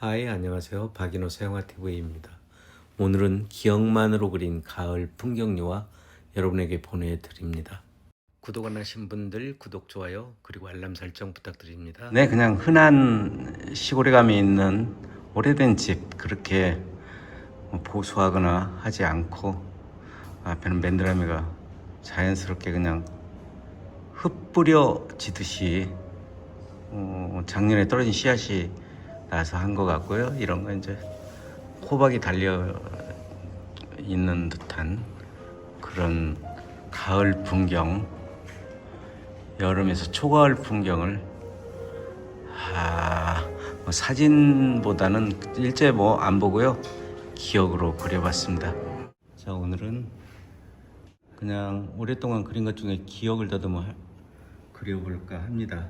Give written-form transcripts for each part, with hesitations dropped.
하이, 안녕하세요. 박인호 서영화TV입니다. 오늘은 기억만으로 그린 가을 풍경유화 여러분에게 보내드립니다. 구독 안 하신 분들 구독, 좋아요, 그리고 알람 설정 부탁드립니다. 네, 그냥 흔한 시골에 가면 있는 오래된 집, 그렇게 보수하거나 하지 않고 앞에는 맨드라미가 자연스럽게 그냥 흩뿌려지듯이 작년에 떨어진 씨앗이 나서 한 것 같고요. 이런 건 이제 호박이 달려 있는 듯한 그런 가을 풍경, 여름에서 초가을 풍경을 사진보다는 일제 안 보고요, 기억으로 그려봤습니다. 자, 오늘은 그냥 오랫동안 그린 것 중에 기억을 더듬어 그려볼까 합니다.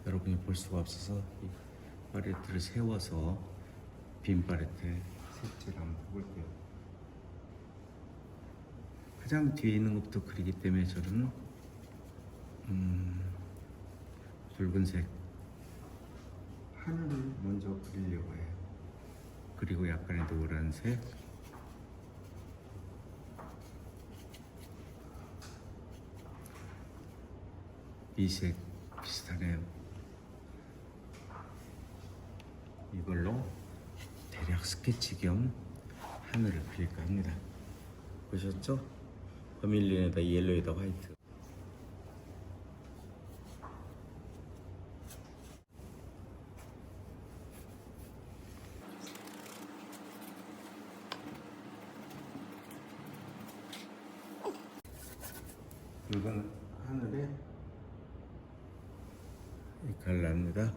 여러분이 볼 수가 없어서 이 팔레트를 세워서 빈 팔레트에 색칠을 한번 해볼게요. 가장 뒤에 있는 것부터 그리기 때문에 저는 붉은색 하늘을 먼저 그리려고 해요. 그리고 약간의 노란색, 이색 비슷하네요. 이걸로 대략 스케치 겸 하늘을 그릴까 합니다. 보셨죠? 버밀린에다 옐로에다 화이트. 붉은 하늘에 이 갈랍니다.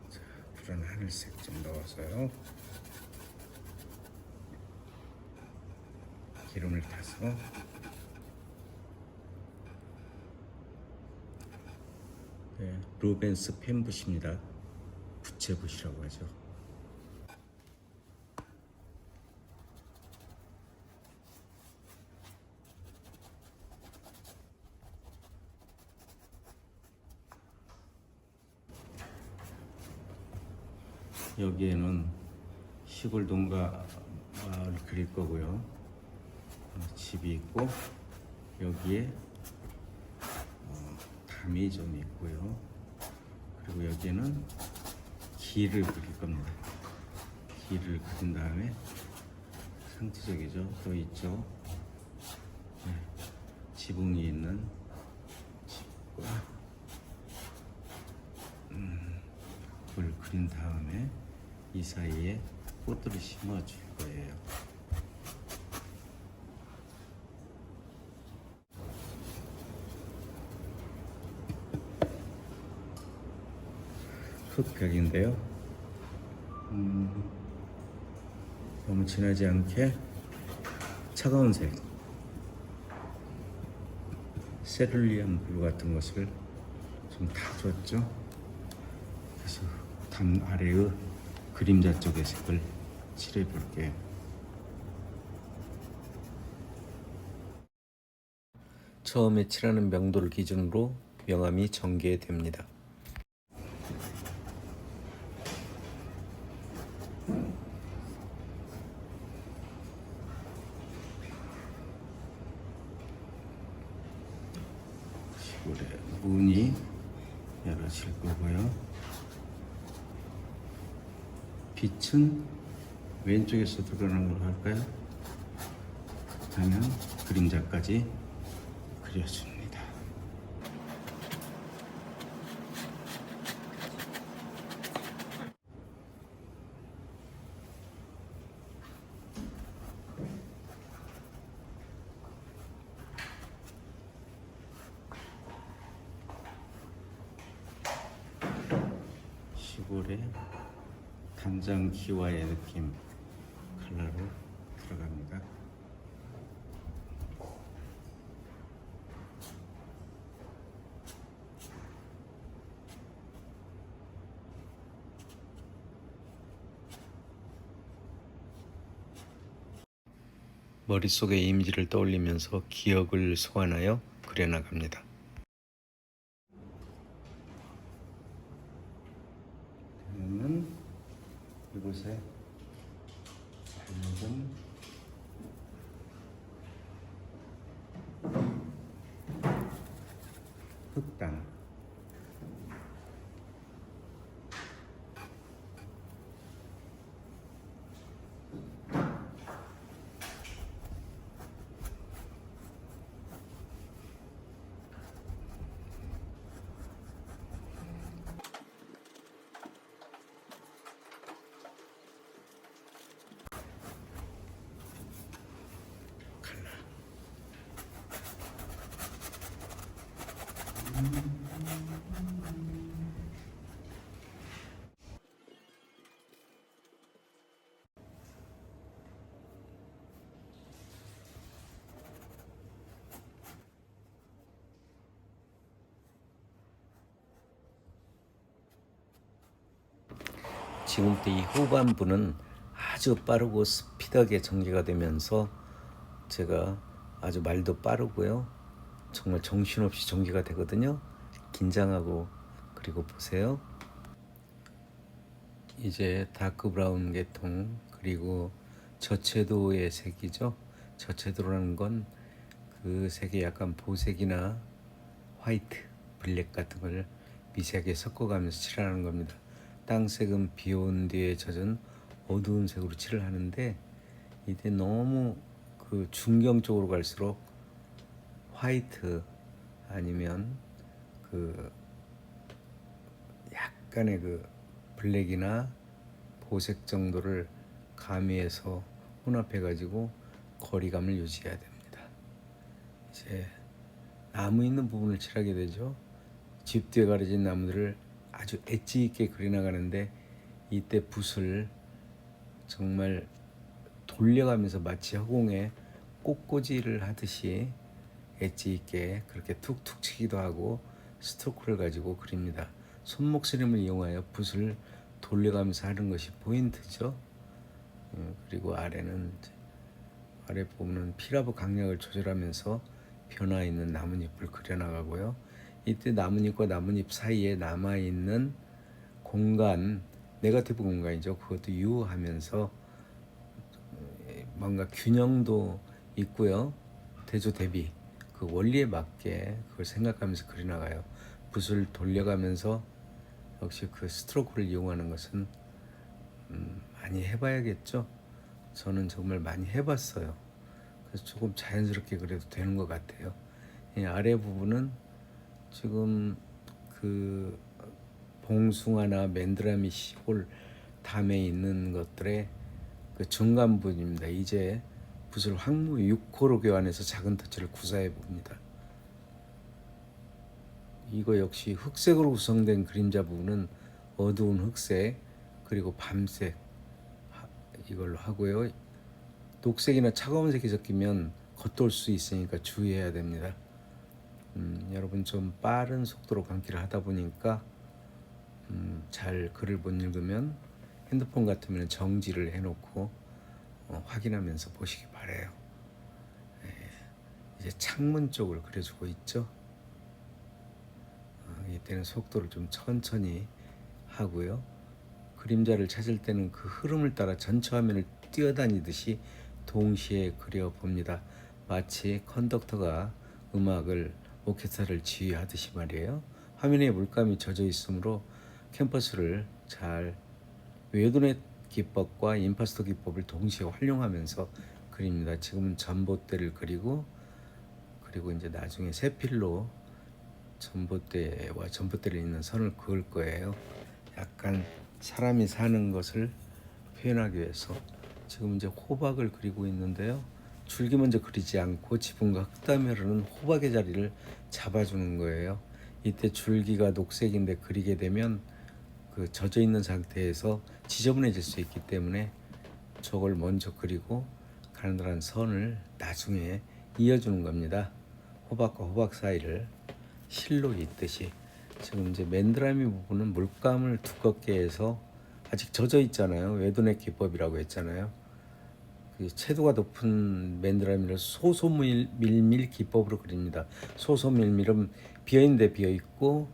자, 푸른 하늘색 좀 넣어서요. 기름을 타서 루벤스 펜붓입니다. 부채붓이라고 하죠. 여기에는 시골 농가 마을 그릴 거고요. 집이 있고 여기에 담이 좀 있고요. 그리고 여기에는 길을 그릴 겁니다. 길을 그린 다음에 상투적이죠. 또 있죠. 지붕이 있는 집과 그걸 그린 다음에 이 사이에 꽃들을 심어줄 거예요. 흙벽인데요. 너무 진하지 않게 차가운 색, 세룰리안 블루 같은 것을 좀 타줬죠. 그래서 담 아래의 그림자 쪽의 색을 칠해 볼게요. 처음에 칠하는 명도를 기준으로 명암이 전개됩니다. 시골에 문이 열어질 거고요. 빛은 왼쪽에서 들어오는 걸로 할까요? 그러면 그림자까지 그려줍니다. 시골의 단장 기와의 느낌 컬러로 들어갑니다. 머릿속의 이미지를 떠올리면서 기억을 소환하여 그려나갑니다. 그러면 보세요. 밝은 흑당. 지금부터 이 후반부는 아주 빠르고 스피드하게 전개가 되면서 제가 아주 말도 빠르고요. 정말 정신없이 전개가 되거든요. 긴장하고. 그리고 보세요. 이제 다크 브라운 계통, 그리고 저채도의 색이죠. 저채도라는 건 그 색이 약간 보색이나 화이트, 블랙 같은 걸 미세하게 섞어가면서 칠하는 겁니다. 땅색은 비 온 뒤에 젖은 어두운 색으로 칠을 하는데, 이때 너무 그 중경 쪽으로 갈수록 화이트 아니면 그 약간의 그 블랙이나 보색 정도를 가미해서 혼합해 가지고 거리감을 유지해야 됩니다. 이제 나무 있는 부분을 칠하게 되죠. 집 뒤에 가려진 나무들을 아주 엣지 있게 그려나가는데, 이때 붓을 정말 돌려가면서 마치 허공에 꽃꽂이를 하듯이 엣지 있게 그렇게 툭툭 치기도 하고 스트로크를 가지고 그립니다. 손목스림을 이용하여 붓을 돌려가면서 하는 것이 포인트죠. 그리고 아래는, 아래 부분은 피라브 강약을 조절하면서 변화 있는 나뭇잎을 그려나가고요. 이때 나뭇잎과 나뭇잎 사이에 남아있는 공간, 네거티브 공간이죠. 그것도 유하면서 뭔가 균형도 있고요. 대조 대비, 그 원리에 맞게 그걸 생각하면서 그려나가요. 붓을 돌려가면서 역시 그 스트로크를 이용하는 것은 많이 해봐야겠죠. 저는 정말 많이 해봤어요. 그래서 조금 자연스럽게 그래도 되는 것 같아요. 이 아래 부분은 지금 그 봉숭아나 맨드라미 시골 담에 있는 것들의 그 중간 부분입니다. 이제 붓을 황무 6호로 교환해서 작은 터치를 구사해 봅니다. 이거 역시 흑색으로 구성된 그림자 부분은 어두운 흑색, 그리고 밤색 이걸로 하고요. 녹색이나 차가운 색이 섞이면 겉돌 수 있으니까 주의해야 됩니다. 여러분 좀 빠른 속도로 감기를 하다 보니까 잘 글을 못 읽으면 핸드폰 같으면 정지를 해놓고 확인하면서 보시기 바래요. 이제 창문 쪽을 그려주고 있죠. 이때는 속도를 좀 천천히 하고요. 그림자를 찾을 때는 그 흐름을 따라 전체 화면을 뛰어다니듯이 동시에 그려봅니다. 마치 컨덕터가 음악을, 오케스트라를 지휘하듯이 말이에요. 화면에 물감이 젖어 있으므로 캔버스를 잘 웨도넷 기법과 임파스터 기법을 동시에 활용하면서 그립니다. 지금은 전봇대를 그리고 이제 나중에 세필로 전봇대와 전봇대를 잇는 선을 그을 거예요. 약간 사람이 사는 것을 표현하기 위해서 지금 이제 호박을 그리고 있는데요. 줄기 먼저 그리지 않고 지붕과 흙담이 흐르는 호박의 자리를 잡아주는 거예요. 이때 줄기가 녹색인데 그리게 되면 그 젖어 있는 상태에서 지저분해질 수 있기 때문에 저걸 먼저 그리고 가느다란 선을 나중에 이어주는 겁니다. 호박과 호박 사이를 실로 잇듯이. 지금 이제 맨드라미 부분은 물감을 두껍게 해서 아직 젖어 있잖아요. 웨도넷 기법이라고 했잖아요. 그 채도가 높은 맨드라미를 소소밀밀 기법으로 그립니다. 소소밀밀은 비어있는데 비어있고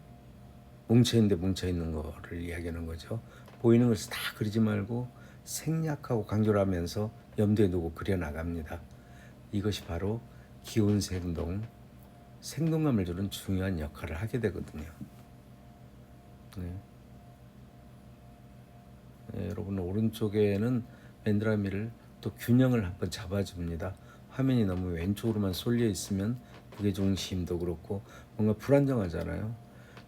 뭉쳐있는데 뭉쳐있는 거를 이야기하는 거죠. 보이는 것을 다 그리지 말고 생략하고 강조를 하면서 염두에 두고 그려나갑니다. 이것이 바로 생동감을 주는 중요한 역할을 하게 되거든요. 네. 네, 여러분 오른쪽에는 맨드라미를 또 균형을 한번 잡아줍니다. 화면이 너무 왼쪽으로만 쏠려 있으면 무게중심도 그렇고 뭔가 불안정하잖아요.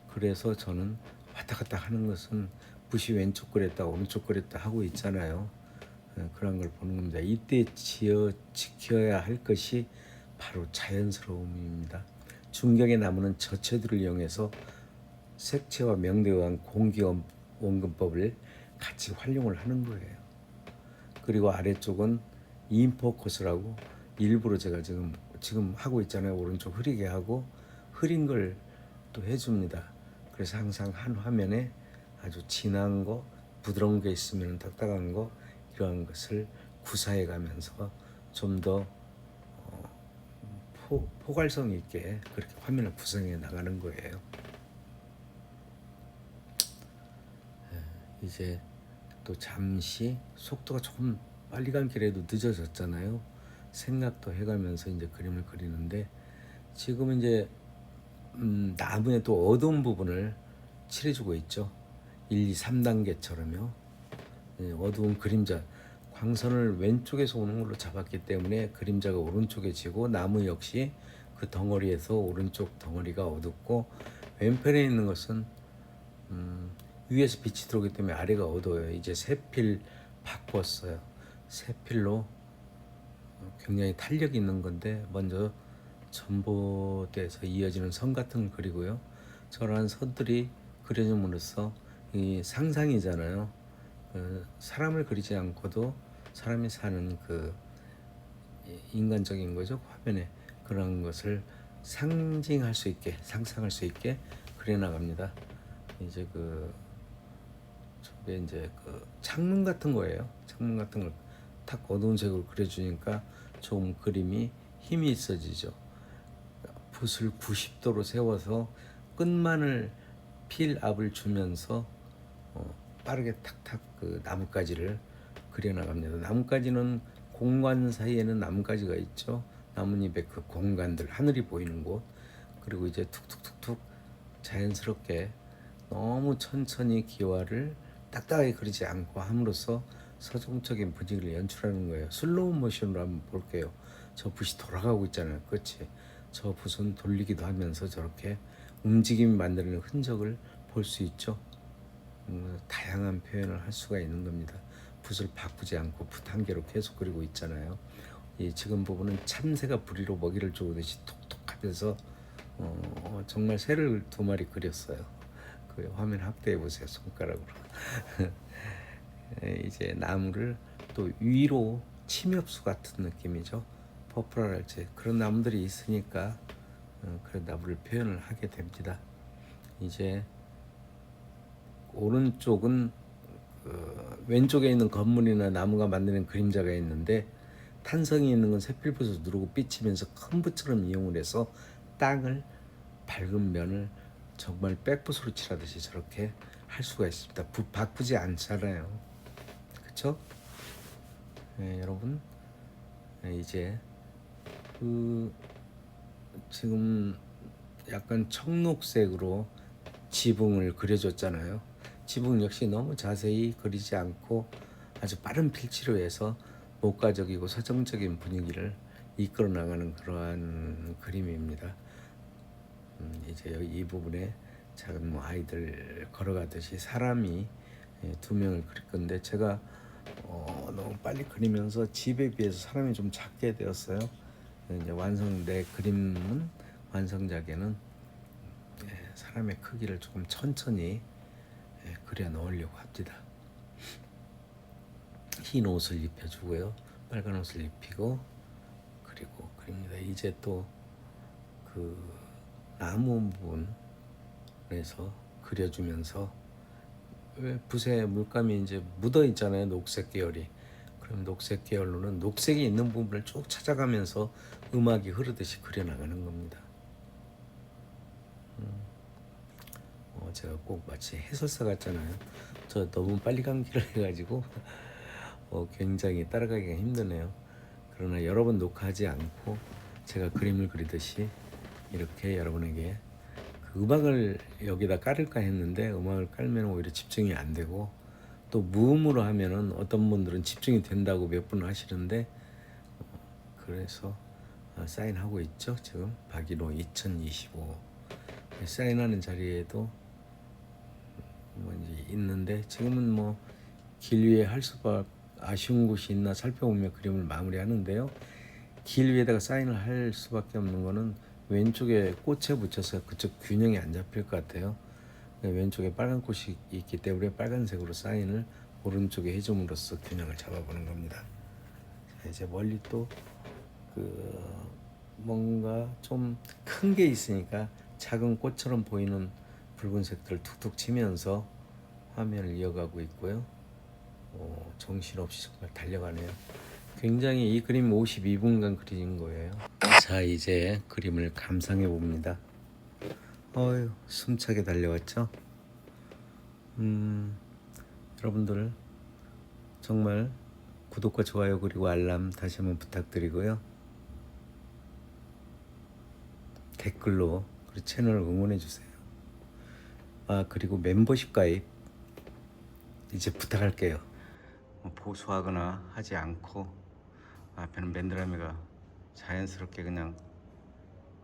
그래서 저는 왔다 갔다 하는 것은 붓이 왼쪽 그랬다 오른쪽 그랬다 하고 있잖아요. 그런 걸 보는 겁니다. 이때 지켜야 할 것이 바로 자연스러움입니다. 중경의 나무는 저체들을 이용해서 색채와 명대에 의한 공기 원근법을 같이 활용을 하는 거예요. 그리고 아래쪽은 인포커스라고 일부러 제가 지금 하고 있잖아요. 오른쪽 흐리게 하고 흐린 걸 또 해줍니다. 그래서 항상 한 화면에 아주 진한 거, 부드러운 게 있으면 딱딱한 거 이러한 것을 구사해 가면서 좀 더 포괄성 있게 그렇게 화면을 구성해 나가는 거예요. 이제 또 잠시 속도가 조금 빨리 간 길에도 늦어졌잖아요. 생각도 해가면서 이제 그림을 그리는데 지금 이제 나무의 또 어두운 부분을 칠해주고 있죠. 1, 2, 3단계처럼요. 어두운 그림자 광선을 왼쪽에서 오는 걸로 잡았기 때문에 그림자가 오른쪽에 지고 나무 역시 그 덩어리에서 오른쪽 덩어리가 어둡고 왼편에 있는 것은 위에서 빛이 들어오기 때문에 아래가 어두워요. 이제 세필 바꿨어요. 세필로 굉장히 탄력 있는 건데 먼저 전봇대에서 이어지는 선 같은 거 그리고요. 저러한 선들이 그려짐으로써 이 상상이잖아요. 사람을 그리지 않고도 사람이 사는 그 인간적인 거죠. 화면에 그런 것을 상징할 수 있게 상상할 수 있게 그려나갑니다. 이제 저게 이제 창문 같은 거예요. 창문 같은 걸 탁 어두운 색으로 그려주니까 좀 그림이 힘이 있어지죠. 붓을 90도로 세워서 끝만을 필압을 주면서 빠르게 탁탁 그 나뭇가지를 그려나갑니다. 나뭇가지는 공간 사이에는 나뭇가지가 있죠. 나뭇잎의 그 공간들, 하늘이 보이는 곳, 그리고 이제 툭툭툭툭 자연스럽게 너무 천천히 기와를 딱딱하게 그리지 않고 함으로써 서정적인 분위기를 연출하는 거예요. 슬로우 모션으로 한번 볼게요. 저 붓이 돌아가고 있잖아요. 그렇지? 저 붓은 돌리기도 하면서 저렇게 움직임이 만드는 흔적을 볼 수 있죠. 다양한 표현을 할 수가 있는 겁니다. 붓을 바꾸지 않고 붓 한 개로 계속 그리고 있잖아요. 이 지금 부분은 참새가 부리로 먹이를 주듯이 톡톡하면서 정말 새를 2마리 그렸어요. 그 화면 확대해 보세요. 손가락으로. 이제 나무를 또 위로 침엽수 같은 느낌이죠. 퍼플할지 그런 나무들이 있으니까 그런 나무를 표현을 하게 됩니다. 이제 오른쪽은 왼쪽에 있는 건물이나 나무가 만드는 그림자가 있는데 탄성이 있는 건 세필붓을 누르고 삐치면서 큰 붓처럼 이용을 해서 땅을 밝은 면을 정말 백붓으로 칠하듯이 저렇게 할 수가 있습니다. 붓 바꾸지 않잖아요. 그렇죠? 네, 여러분 이제 지금 약간 청록색으로 지붕을 그려줬잖아요. 지붕 역시 너무 자세히 그리지 않고 아주 빠른 필치로 해서 목가적이고 서정적인 분위기를 이끌어 나가는 그러한 그림입니다. 이제 이 부분에 작은 아이들 걸어가듯이 사람이 2명을 그릴 건데 제가 너무 빨리 그리면서 집에 비해서 사람이 좀 작게 되었어요. 이제 내 그림은 완성작에는 사람의 크기를 조금 천천히 그려 넣으려고 합니다. 흰 옷을 입혀주고요, 빨간 옷을 입히고 그리고 그립니다. 이제 또 그 나무 부분에서 그려주면서 왜 붓에 물감이 이제 묻어 있잖아요. 녹색 계열이. 그럼 녹색 계열로는 녹색이 있는 부분을 쭉 찾아가면서 음악이 흐르듯이 그려나가는 겁니다. 제가 꼭 마치 해설사 같잖아요. 저 너무 빨리 감기를 해가지고 굉장히 따라가기가 힘드네요. 그러나 여러 번 녹화하지 않고 제가 그림을 그리듯이 이렇게 여러분에게 그 음악을 여기다 깔을까 했는데 음악을 깔면 오히려 집중이 안 되고 또 무음으로 하면은 어떤 분들은 집중이 된다고 몇 분 하시는데 그래서 사인하고 있죠. 지금 박인호 2025 사인하는 자리에도 뭐 이제 있는데 지금은 뭐 길 위에 할 수밖 아쉬운 곳이 있나 살펴보며 그림을 마무리하는데요. 길 위에다가 사인을 할 수밖에 없는 거는 왼쪽에 꽃에 붙여서 그쪽 균형이 안 잡힐 것 같아요. 왼쪽에 빨간 꽃이 있기 때문에 빨간색으로 사인을 오른쪽에 해줌으로써 균형을 잡아보는 겁니다. 자, 이제 멀리 또 그 뭔가 좀 큰 게 있으니까 작은 꽃처럼 보이는 붉은색들 툭툭 치면서 화면을 이어가고 있고요. 정신없이 정말 달려가네요. 굉장히 이 그림 52분간 그린 거예요. 자, 이제 그림을 감상해 봅니다. 어휴, 숨차게 달려왔죠. 여러분들 정말 구독과 좋아요 그리고 알람 다시 한번 부탁드리고요. 댓글로 우리 채널을 응원해 주세요. 그리고 멤버십 가입 이제 부탁할게요. 보수하거나 하지 않고 앞에는 맨드라미가 자연스럽게 그냥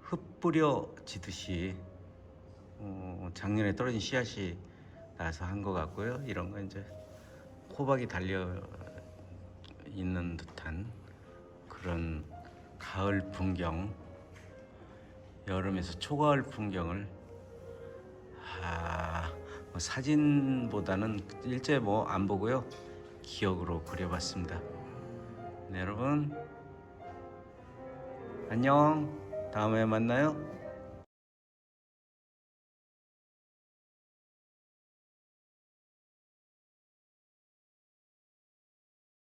흩뿌려지듯이 작년에 떨어진 씨앗이 나서 한 것 같고요. 이런 거 이제 호박이 달려 있는 듯한 그런 가을 풍경, 여름에서 초가을 풍경을 뭐 사진보다는 일제 뭐 안 보고요, 기억으로 그려봤습니다. 네, 여러분 안녕. 다음에 만나요.